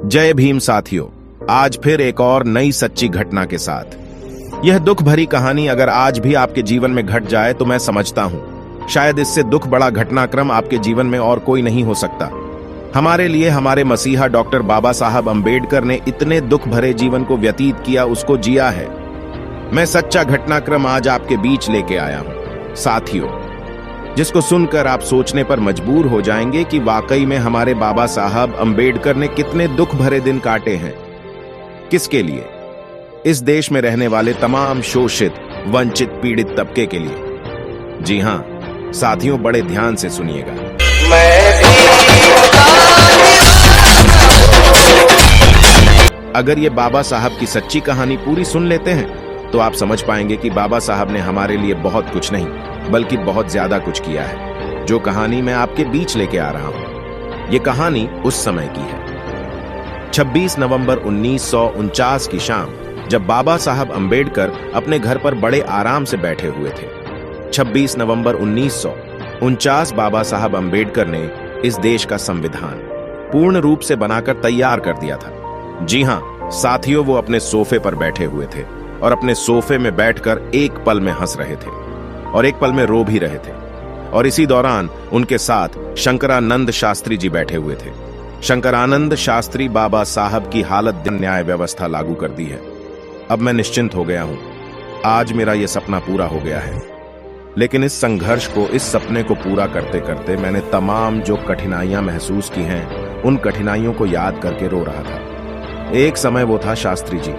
जय भीम साथियों, आज फिर एक और नई सच्ची घटना के साथ। यह दुख भरी कहानी अगर आज भी आपके जीवन में घट जाए तो मैं समझता हूं शायद इससे दुख बड़ा घटनाक्रम आपके जीवन में और कोई नहीं हो सकता। हमारे लिए हमारे मसीहा डॉक्टर बाबा साहब अंबेडकर ने इतने दुख भरे जीवन को व्यतीत किया, उसको जिया है। मैं सच्चा घटनाक्रम आज आपके बीच लेके आया हूं साथियों, जिसको सुनकर आप सोचने पर मजबूर हो जाएंगे कि वाकई में हमारे बाबा साहब अंबेडकर ने कितने दुख भरे दिन काटे हैं। किसके लिए? इस देश में रहने वाले तमाम शोषित, वंचित, पीड़ित तबके के लिए। जी हां साथियों, बड़े ध्यान से सुनिएगा। अगर ये बाबा साहब की सच्ची कहानी पूरी सुन लेते हैं तो आप समझ पाएंगे कि बाबा साहब ने हमारे लिए बहुत कुछ नहीं बल्कि बहुत ज्यादा कुछ किया है। जो कहानी मैं आपके बीच लेके आ रहा हूं, ये कहानी उस समय की है। 26 नवंबर 1949 की शाम, जब बाबा साहब अंबेडकर अपने घर पर बड़े आराम से बैठे हुए थे। 26 नवंबर 1949 बाबा साहब अंबेडकर ने इस देश का संविधान पूर्ण रूप से बनाकर तैयार कर दिया था। जी हां साथियों, वो अपने सोफे पर बैठे हुए थे और अपने सोफे में बैठकर एक पल में हंस रहे थे और एक पल में रो भी रहे थे। और इसी दौरान उनके साथ शंकरानंद शास्त्री जी बैठे हुए थे। शंकरानंद शास्त्री बाबा साहब की हालत न्याय व्यवस्था लागू कर दी है। अब मैं निश्चिंत हो गया हूं, आज मेरा यह सपना पूरा हो गया है। लेकिन इस संघर्ष को, इस सपने को पूरा करते करते मैंने तमाम जो कठिनाइयां महसूस की हैं, उन कठिनाइयों को याद करके रो रहा था। एक समय वो था शास्त्री जी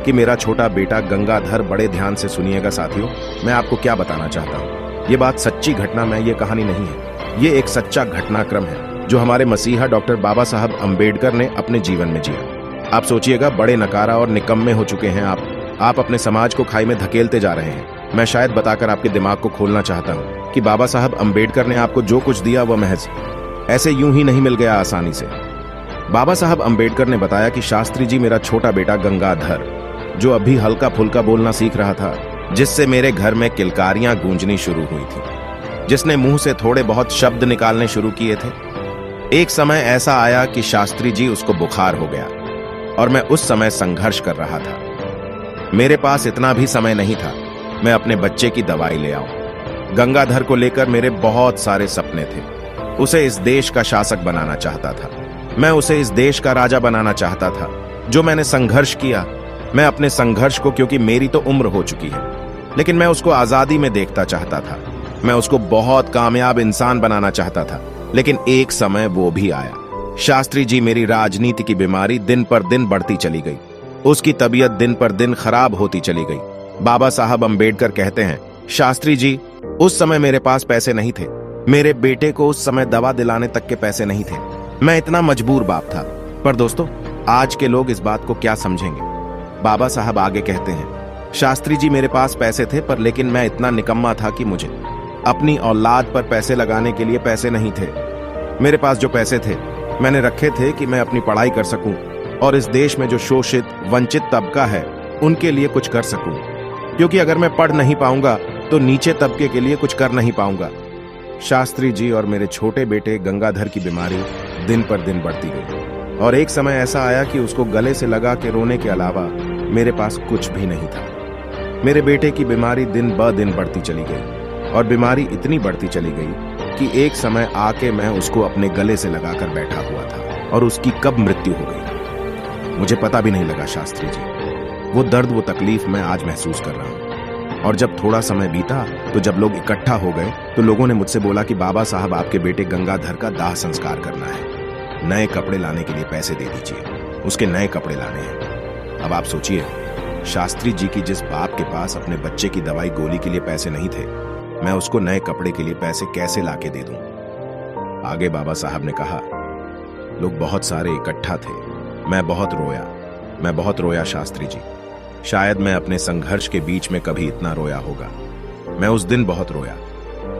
कि मेरा छोटा बेटा गंगाधर। बड़े ध्यान से सुनिएगा साथियों, मैं आपको क्या बताना चाहता हूँ। ये बात सच्ची घटना में, ये कहानी नहीं है। ये एक सच्चा घटनाक्रम है जो हमारे मसीहा डॉक्टर बाबा साहब अंबेडकर ने अपने जीवन में जिया। आप सोचिएगा, बड़े नकारा और निकम्मे हो चुके हैं आप अपने समाज को खाई में धकेलते जा रहे हैं। मैं शायद बताकर आपके दिमाग को खोलना चाहता हूँ कि बाबा साहब अंबेडकर ने आपको जो कुछ दिया वह महज ऐसे यूं ही नहीं मिल गया आसानी से। बाबा साहब अंबेडकर ने बताया कि शास्त्री जी, मेरा छोटा बेटा गंगाधर, जो अभी हल्का फुल्का बोलना सीख रहा था, जिससे मेरे घर में किलकारियां गूंजनी शुरू हुई थी, जिसने मुंह से थोड़े बहुत शब्द निकालने शुरू किए थे। एक समय ऐसा आया कि शास्त्री जी, उसको बुखार हो गया और मैं उस समय संघर्ष कर रहा था। मेरे पास इतना भी समय नहीं था मैं अपने बच्चे की दवाई ले आऊं। गंगाधर को लेकर मेरे बहुत सारे सपने थे। उसे इस देश का शासक बनाना चाहता था। मैं उसे इस देश का राजा बनाना चाहता था। जो मैंने संघर्ष किया, मैं अपने संघर्ष को, क्योंकि मेरी तो उम्र हो चुकी है, लेकिन मैं उसको आजादी में देखता चाहता था। मैं उसको बहुत कामयाब इंसान बनाना चाहता था। लेकिन एक समय वो भी आया। शास्त्री जी, मेरी राजनीति की बीमारी दिन पर दिन बढ़ती चली गई। उसकी तबीयत दिन पर दिन खराब होती चली गई। बाबा साहब अंबेडकर कहते हैं, शास्त्री जी, उस समय मेरे पास पैसे नहीं थे। मेरे बेटे को उस समय दवा दिलाने तक के पैसे नहीं थे। मैं इतना मजबूर बाप था। पर दोस्तों, आज के लोग इस बात को क्या समझेंगे? बाबा साहब आगे कहते हैं, शास्त्री जी, मेरे पास पैसे थे, पर लेकिन मैं इतना निकम्मा था कि मुझे अपनी औलाद पर पैसे लगाने के लिए पैसे नहीं थे। मेरे पास जो पैसे थे, मैंने रखे थे कि मैं अपनी पढ़ाई कर सकूं और इस देश में जो शोषित, वंचित तबका है, उनके लिए कुछ कर सकूं। क्योंकि अगर मैं पढ़ नहीं पाऊंगा तो नीचे तबके के लिए कुछ कर नहीं पाऊंगा। शास्त्री जी और मेरे छोटे बेटे गंगाधर की बीमारी दिन पर दिन बढ़ती गई और एक समय ऐसा आया कि उसको गले से लगा के रोने के अलावा मेरे पास कुछ भी नहीं था। मेरे बेटे की बीमारी दिन ब दिन बढ़ती चली गई और बीमारी इतनी बढ़ती चली गई कि एक समय आके मैं उसको अपने गले से लगाकर बैठा हुआ था और उसकी कब मृत्यु हो गई मुझे पता भी नहीं लगा। शास्त्री जी, वो दर्द, वो तकलीफ मैं आज महसूस कर रहा हूं। और जब थोड़ा समय बीता तो जब लोग इकट्ठा हो गए तो लोगों ने मुझसे बोला कि बाबा साहब, आपके बेटे गंगाधर का दाह संस्कार करना है, नए कपड़े लाने के लिए पैसे दे दीजिए, उसके नए कपड़े लाने हैं। अब आप सोचिए, शास्त्री जी की जिस बाप के पास अपने बच्चे की दवाई गोली के लिए पैसे नहीं थे, मैं उसको नए कपड़े के लिए पैसे कैसे लाके दे दूं? आगे बाबा साहब ने कहा, लोग बहुत सारे इकट्ठा थे। मैं बहुत रोया शास्त्री जी। शायद मैं अपने संघर्ष के बीच में कभी इतना रोया होगा। मैं उस दिन बहुत रोया।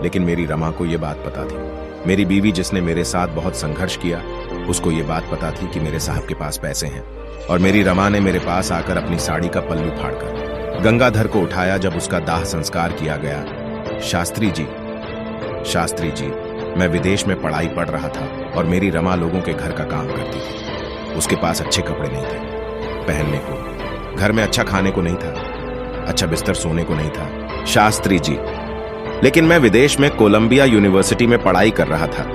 लेकिन मेरी रमा को यह बात पता थी, मेरी बीवी जिसने मेरे साथ बहुत संघर्ष किया, उसको ये बात पता थी कि मेरे साहब के पास पैसे हैं। और मेरी रमा ने मेरे पास आकर अपनी साड़ी का पल्लू फाड़कर गंगाधर को उठाया जब उसका दाह संस्कार किया गया। शास्त्री जी, मैं विदेश में पढ़ाई पढ़ रहा था और मेरी रमा लोगों के घर का काम करती थी। उसके पास अच्छे कपड़े नहीं थे पहनने को, घर में अच्छा खाने को नहीं था, अच्छा बिस्तर सोने को नहीं था। शास्त्री जी, लेकिन मैं विदेश में कोलंबिया यूनिवर्सिटी में पढ़ाई कर रहा था।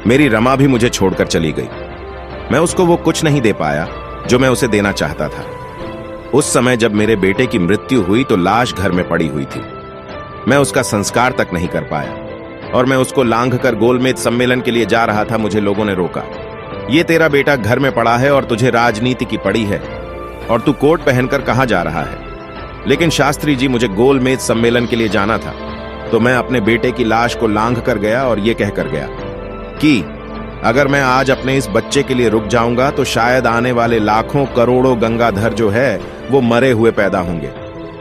मेरी रमा भी मुझे छोड़कर चली गई। मैं उसको वो कुछ नहीं दे पाया जो मैं उसे देना चाहता था। उस समय जब मेरे बेटे की मृत्यु हुई तो लाश घर में पड़ी हुई थी। मैं उसका संस्कार तक नहीं कर पाया और मैं उसको लांघ कर गोलमेज सम्मेलन के लिए जा रहा था। मुझे लोगों ने रोका। ये तेरा बेटा घर में पड़ा है और तुझे राजनीति की पड़ी है और तू कोट पहनकर कहां जा रहा है? लेकिन शास्त्री जी, मुझे गोलमेज सम्मेलन के लिए जाना था, तो मैं अपने बेटे की लाश को लांघ कर गया और ये कहकर गया कि अगर मैं आज अपने इस बच्चे के लिए रुक जाऊंगा तो शायद आने वाले लाखों करोड़ों गंगाधर जो है वो मरे हुए पैदा होंगे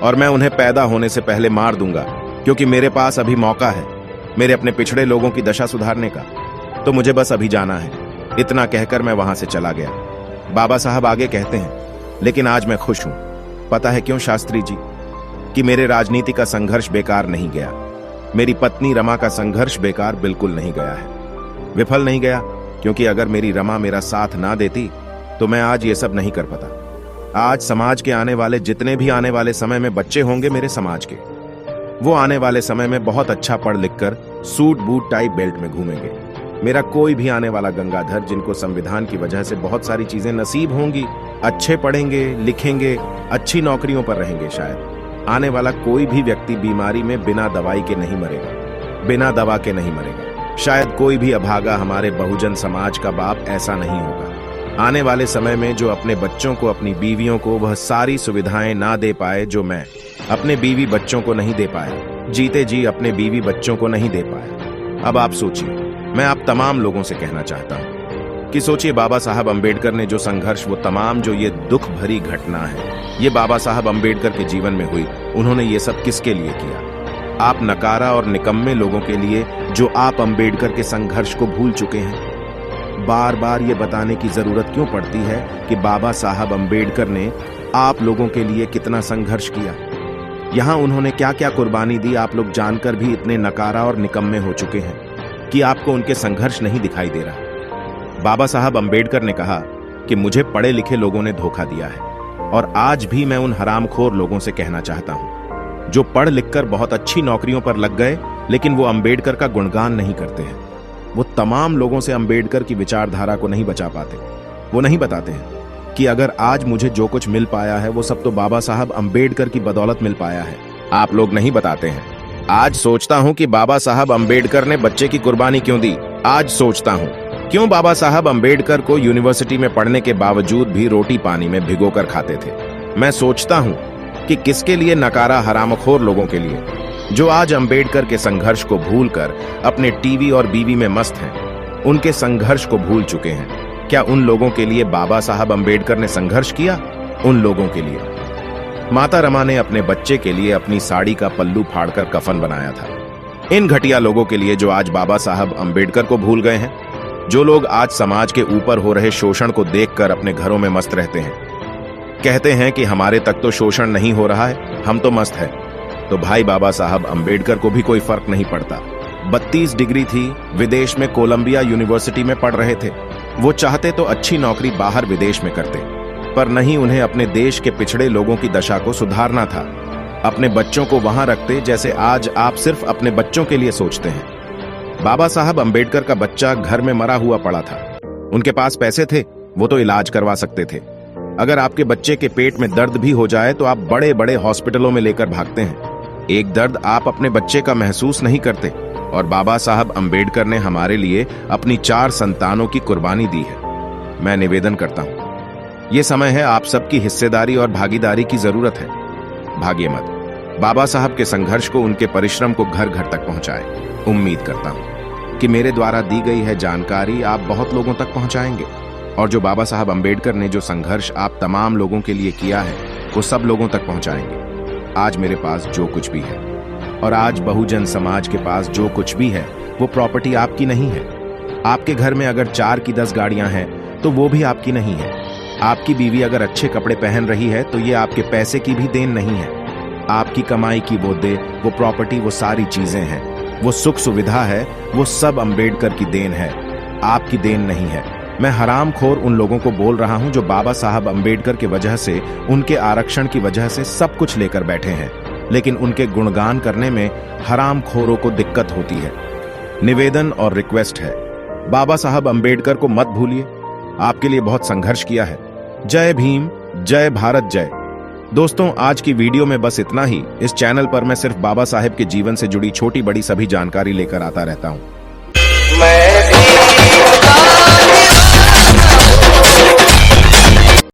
और मैं उन्हें पैदा होने से पहले मार दूंगा, क्योंकि मेरे पास अभी मौका है मेरे अपने पिछड़े लोगों की दशा सुधारने का। तो मुझे बस अभी जाना है। इतना कहकर मैं वहां से चला गया। बाबा साहब आगे कहते हैं, लेकिन आज मैं खुश हूं। पता है क्यों शास्त्री जी? कि मेरे राजनीति का संघर्ष बेकार नहीं गया। मेरी पत्नी रमा का संघर्ष बेकार बिल्कुल नहीं गया है। विफल नहीं गया, क्योंकि अगर मेरी रमा मेरा साथ ना देती तो मैं आज ये सब नहीं कर पाता। आज समाज के आने वाले जितने भी आने वाले समय में बच्चे होंगे मेरे समाज के, वो आने वाले समय में बहुत अच्छा पढ़ लिख कर सूट बूट टाई बेल्ट में घूमेंगे। मेरा कोई भी आने वाला गंगाधर जिनको संविधान की वजह से बहुत सारी चीजें नसीब होंगी, अच्छे पढ़ेंगे लिखेंगे, अच्छी नौकरियों पर रहेंगे, शायद आने वाला कोई भी व्यक्ति बीमारी में बिना दवाई के नहीं मरेगा, बिना दवा के नहीं मरेगा। शायद कोई भी अभागा हमारे बहुजन समाज का बाप ऐसा नहीं होगा। आने वाले समय में जो अपने बच्चों को, अपनी बीवियों को वह सारी सुविधाएं ना दे पाए जो मैं अपने बीवी बच्चों को नहीं दे पाया, जीते जी अपने बीवी बच्चों को नहीं दे पाया। अब आप सोचिए, मैं आप तमाम लोगों से कहना चाहता हूं कि सोचिए, बाबा साहब अंबेडकर ने जो संघर्ष, वो तमाम जो ये दुख भरी घटना है, ये बाबा साहब अंबेडकर के जीवन में हुई। उन्होंने ये सब किसके लिए किया? आप नकारा और निकम्मे लोगों के लिए जो आप अंबेडकर के संघर्ष को भूल चुके हैं। बार बार ये बताने की जरूरत क्यों पड़ती है कि बाबा साहब अंबेडकर ने आप लोगों के लिए कितना संघर्ष किया? यहां उन्होंने क्या क्या कुर्बानी दी, आप लोग जानकर भी इतने नकारा और निकम्मे हो चुके हैं कि आपको उनके संघर्ष नहीं दिखाई दे रहा। बाबा साहब अंबेडकर ने कहा कि मुझे पढ़े लिखे लोगों ने धोखा दिया है, और आज भी मैं उन हरामखोर लोगों से कहना चाहता हूं जो पढ़ लिखकर बहुत अच्छी नौकरियों पर लग गए, लेकिन वो अंबेडकर का गुणगान नहीं करते हैं। वो तमाम लोगों से अंबेडकर की विचारधारा को नहीं बचा पाते। वो नहीं बताते हैं कि अगर आज मुझे जो कुछ मिल पाया है वो सब तो बाबा साहब अंबेडकर की बदौलत मिल पाया है। आप लोग नहीं बताते हैं। आज सोचता हूं कि बाबा साहब अंबेडकर ने बच्चे की कुर्बानी क्यों दी। आज सोचता हूं क्यों बाबा साहब अंबेडकर को यूनिवर्सिटी में पढ़ने के बावजूद भी रोटी पानी में भिगोकर खाते थे। मैं सोचता हूं कि किसके लिए? नकारा हरामखोर लोगों के लिए, जो आज अंबेडकर के संघर्ष को भूलकर अपने टीवी और बीवी में मस्त हैं, उनके संघर्ष को भूल चुके हैं। क्या उन लोगों के लिए बाबा साहब अंबेडकर ने संघर्ष किया? उन लोगों के लिए माता रमा ने अपने बच्चे के लिए अपनी साड़ी का पल्लू फाड़कर कफन बनाया था। इन घटिया लोगों के लिए जो आज बाबा साहब अंबेडकर को भूल गए हैं, जो लोग आज समाज के ऊपर हो रहे शोषण को देखकर अपने घरों में मस्त रहते हैं, कहते हैं कि हमारे तक तो शोषण नहीं हो रहा है, हम तो मस्त है। तो भाई, बाबा साहब अंबेडकर को भी कोई फर्क नहीं पड़ता। 32 डिग्री थी, विदेश में कोलंबिया यूनिवर्सिटी में पढ़ रहे थे। वो चाहते तो अच्छी नौकरी बाहर विदेश में करते, पर नहीं, उन्हें अपने देश के पिछड़े लोगों की दशा को सुधारना था। अपने बच्चों को वहां रखते जैसे आज आप सिर्फ अपने बच्चों के लिए सोचते हैं। बाबा साहब अंबेडकर का बच्चा घर में मरा हुआ पड़ा था। उनके पास पैसे थे, वो तो इलाज करवा सकते थे। अगर आपके बच्चे के पेट में दर्द भी हो जाए तो आप बड़े बड़े हॉस्पिटलों में लेकर भागते हैं। एक दर्द आप अपने बच्चे का महसूस नहीं करते। और बाबा साहब अंबेडकर ने हमारे लिए अपनी 4 संतानों की कुर्बानी दी है। मैं निवेदन करता हूं, यह समय है, आप सबकी हिस्सेदारी और भागीदारी की जरूरत है। भागिए मत। बाबा साहब के संघर्ष को, उनके परिश्रम को घर घर तक पहुंचाएं। उम्मीद करता हूं कि मेरे द्वारा दी गई है जानकारी आप बहुत लोगों तक पहुंचाएंगे, और जो बाबा साहब अंबेडकर ने जो संघर्ष आप तमाम लोगों के लिए किया है, वो सब लोगों तक पहुंचाएंगे। आज मेरे पास जो कुछ भी है, और आज बहुजन समाज के पास जो कुछ भी है, वो प्रॉपर्टी आपकी नहीं है। आपके घर में अगर 4 की 10 गाड़ियां हैं तो वो भी आपकी नहीं है। आपकी बीवी अगर अच्छे कपड़े पहन रही है तो ये आपके पैसे की भी देन नहीं है। आपकी कमाई की वो दे, वो प्रॉपर्टी, वो सारी चीजें हैं, वो सुख सुविधा है, वो सब अंबेडकर की देन है, आपकी देन नहीं है। मैं हरामखोर उन लोगों को बोल रहा हूं जो बाबा साहब अंबेडकर की वजह से, उनके आरक्षण की वजह से सब कुछ लेकर बैठे हैं, लेकिन उनके गुणगान करने में हरामखोरों को दिक्कत होती है। निवेदन और रिक्वेस्ट है, बाबा साहब अंबेडकर को मत भूलिए, आपके लिए बहुत संघर्ष किया है। जय भीम, जय भारत, जय। दोस्तों, आज की वीडियो में बस इतना ही। इस चैनल पर मैं सिर्फ बाबा साहेब के जीवन से जुड़ी छोटी बड़ी सभी जानकारी लेकर आता रहता हूं।